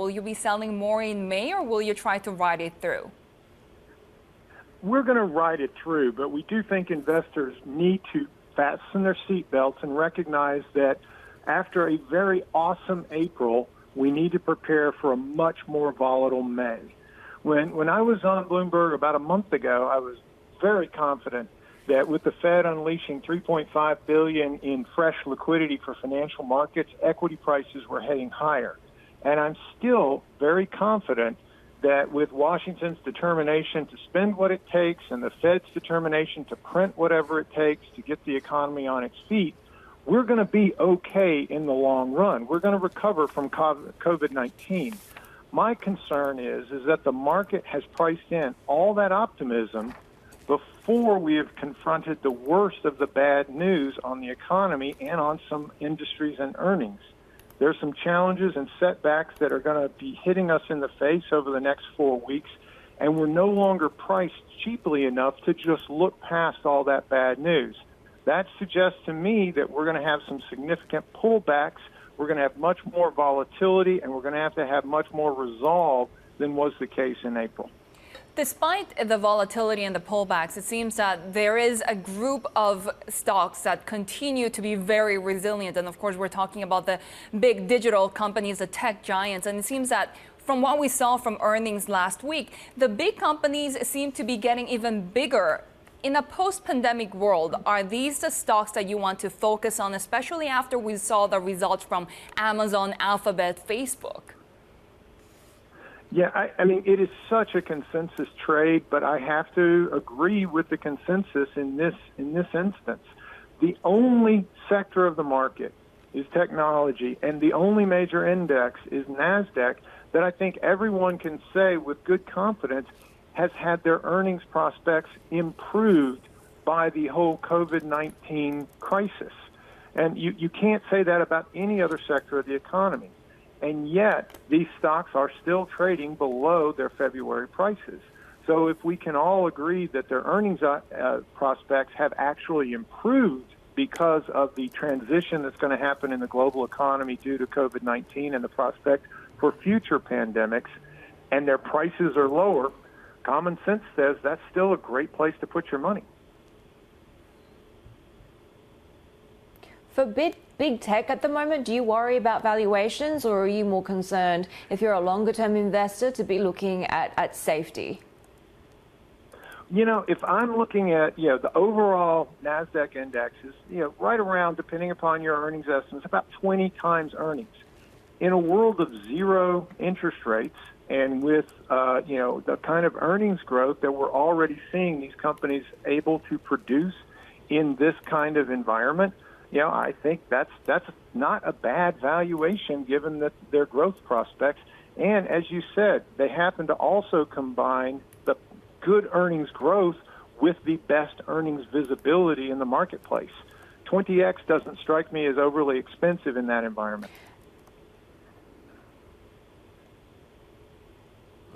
Will you be selling more in May, or will you try to ride it through? We're going to ride it through, but we do think investors need to fasten their seatbelts and recognize that after a very awesome April, we need to prepare for a much more volatile May. When I was on Bloomberg about a month ago, I was very confident that with the Fed unleashing $3.5 billion in fresh liquidity for financial markets, equity prices were heading higher. And I'm still very confident that with Washington's determination to spend what it takes and the Fed's determination to print whatever it takes to get the economy on its feet, we're going to be okay in the long run. We're going to recover from COVID-19. My concern is that the market has priced in all that optimism before we have confronted the worst of the bad news on the economy and on some industries and earnings. There's some challenges and setbacks that are going to be hitting us in the face over the next 4 weeks, and we're no longer priced cheaply enough to just look past all that bad news. That suggests to me that we're going to have some significant pullbacks, we're going to have much more volatility, and we're going to have much more resolve than was the case in April. Despite the volatility and the pullbacks, it seems that there is a group of stocks that continue to be very resilient. And of course, we're talking about the big digital companies, the tech giants. And it seems that from what we saw from earnings last week, the big companies seem to be getting even bigger. In a post-pandemic world, are these the stocks that you want to focus on, especially after we saw the results from Amazon, Alphabet, Facebook? Yeah, I mean, it is such a consensus trade, but I have to agree with the consensus in this instance. The only sector of the market is technology, and the only major index is NASDAQ that I think everyone can say with good confidence has had their earnings prospects improved by the whole COVID-19 crisis. And you can't say that about any other sector of the economy. And yet, these stocks are still trading below their February prices. So if we can all agree that their earnings prospects have actually improved because of the transition that's going to happen in the global economy due to COVID-19 and the prospect for future pandemics, and their prices are lower, common sense says that's still a great place to put your money. For big tech at the moment, do you worry about valuations, or are you more concerned, if you're a longer-term investor, to be looking at safety? You know, if I'm looking at, the overall NASDAQ index is, right around, depending upon your earnings estimates, about 20 times earnings. In a world of zero interest rates and with, the kind of earnings growth that we're already seeing these companies able to produce in this kind of environment, I think that's not a bad valuation given that their growth prospects. And as you said, they happen to also combine the good earnings growth with the best earnings visibility in the marketplace. 20x doesn't strike me as overly expensive in that environment.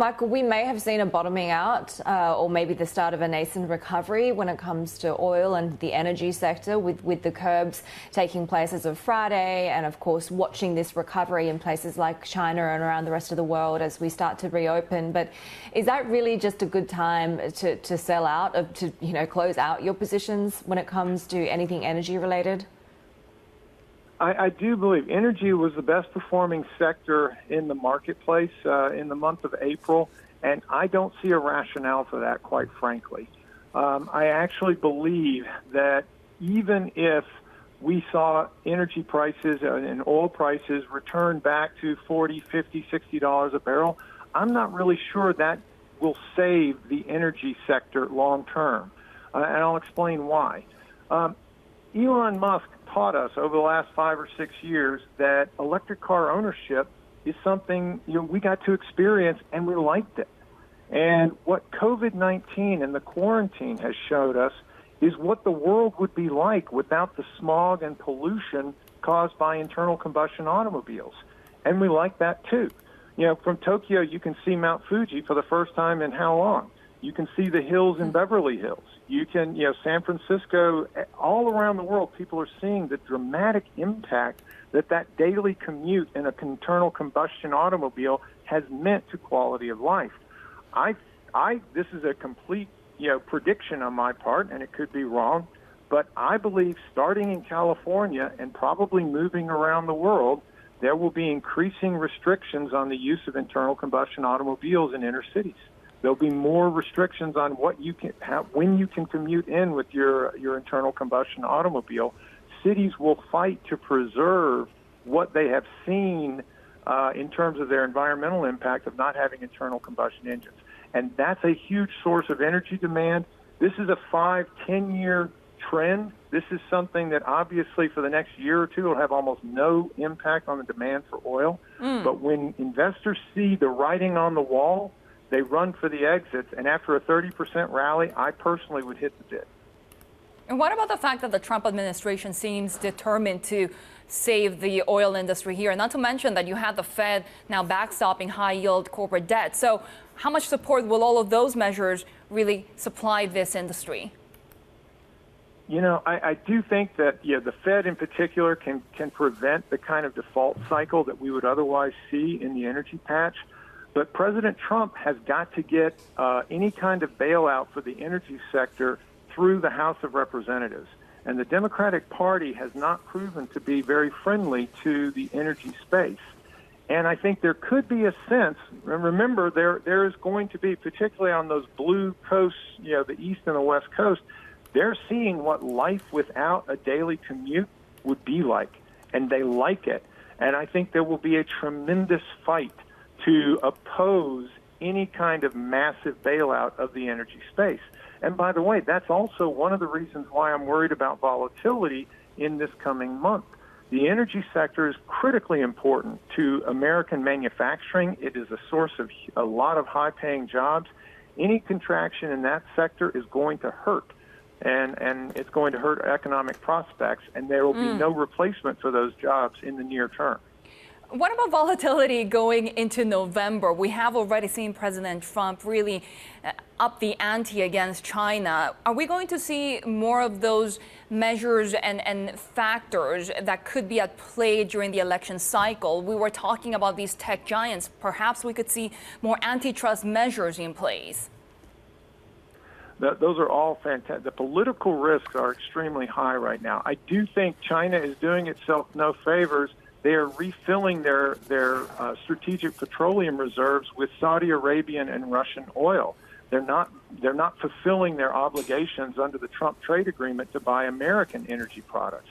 Michael, we may have seen a bottoming out or maybe the start of a nascent recovery when it comes to oil and the energy sector with the curbs taking place as of Friday, and of course watching this recovery in places like China and around the rest of the world as we start to reopen. But is that really just a good time to sell out, to close out your positions when it comes to anything energy related? I do believe energy was the best performing sector in the marketplace in the month of April, and I don't see a rationale for that, quite frankly. I actually believe that even if we saw energy prices and oil prices return back to $40, $50, $60 a barrel, I'm not really sure that will save the energy sector long term, and I'll explain why. Elon Musk taught us over the last 5 or 6 years that electric car ownership is something we got to experience, and we liked it. And what COVID-19 and the quarantine has showed us is what the world would be like without the smog and pollution caused by internal combustion automobiles. And we like that too. From Tokyo, you can see Mount Fuji for the first time in how long? You can see the hills in Beverly Hills. You can, San Francisco, all around the world, people are seeing the dramatic impact that daily commute in an internal combustion automobile has meant to quality of life. This is a complete, prediction on my part, and it could be wrong, but I believe starting in California and probably moving around the world, there will be increasing restrictions on the use of internal combustion automobiles in inner cities. There'll be more restrictions on what you can when you can commute in with your internal combustion automobile. Cities will fight to preserve what they have seen in terms of their environmental impact of not having internal combustion engines. And that's a huge source of energy demand. This is a 5-10 year trend. This is something that obviously for the next year or two will have almost no impact on the demand for oil. But when investors see the writing on the wall, they run for the exits. And after a 30% rally, I personally would hit the bid. And what about the fact that the Trump administration seems determined to save the oil industry here? Not to mention that you have the Fed now backstopping high-yield corporate debt. So how much support will all of those measures really supply this industry? I do think that the Fed in particular can prevent the kind of default cycle that we would otherwise see in the energy patch. But President Trump has got to get any kind of bailout for the energy sector through the House of Representatives. And the Democratic Party has not proven to be very friendly to the energy space. And I think there could be a sense, remember, there is going to be, particularly on those blue coasts, the East and the West Coast, they're seeing what life without a daily commute would be like, and they like it. And I think there will be a tremendous fight to oppose any kind of massive bailout of the energy space. And by the way, that's also one of the reasons why I'm worried about volatility in this coming month. The energy sector is critically important to American manufacturing. It is a source of a lot of high-paying jobs. Any contraction in that sector is going to hurt, and it's going to hurt economic prospects, and there will be no replacement for those jobs in the near term. What about volatility going into November? We have already seen President Trump really up the ante against China. Are we going to see more of those measures and factors that could be at play during the election cycle? We were talking about these tech giants. Perhaps we could see more antitrust measures in place. Those are all fantastic. The political risks are extremely high right now. I do think China is doing itself no favors. They are refilling their strategic petroleum reserves with Saudi Arabian and Russian oil. They're not fulfilling their obligations under the Trump trade agreement to buy American energy products.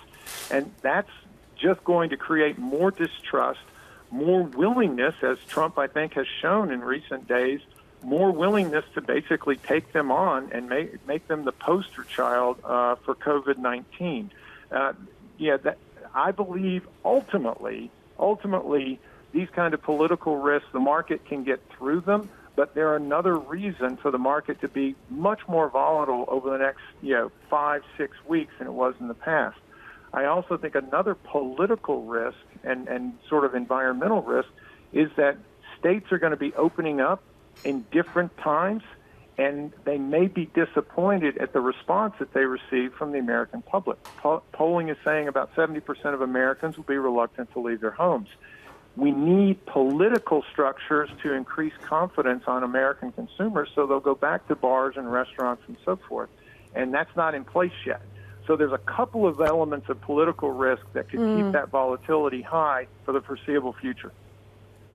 And that's just going to create more distrust, more willingness, as Trump, I think, has shown in recent days, more willingness to basically take them on and make them the poster child for COVID-19. I believe ultimately, these kind of political risks, the market can get through them, but they're another reason for the market to be much more volatile over the next 5-6 weeks than it was in the past. I also think another political risk and sort of environmental risk is that states are going to be opening up in different times, and they may be disappointed at the response that they receive from the American public. Polling is saying about 70% of Americans will be reluctant to leave their homes. We need political structures to increase confidence on American consumers so they'll go back to bars and restaurants and so forth. And that's not in place yet. So there's a couple of elements of political risk that could keep that volatility high for the foreseeable future.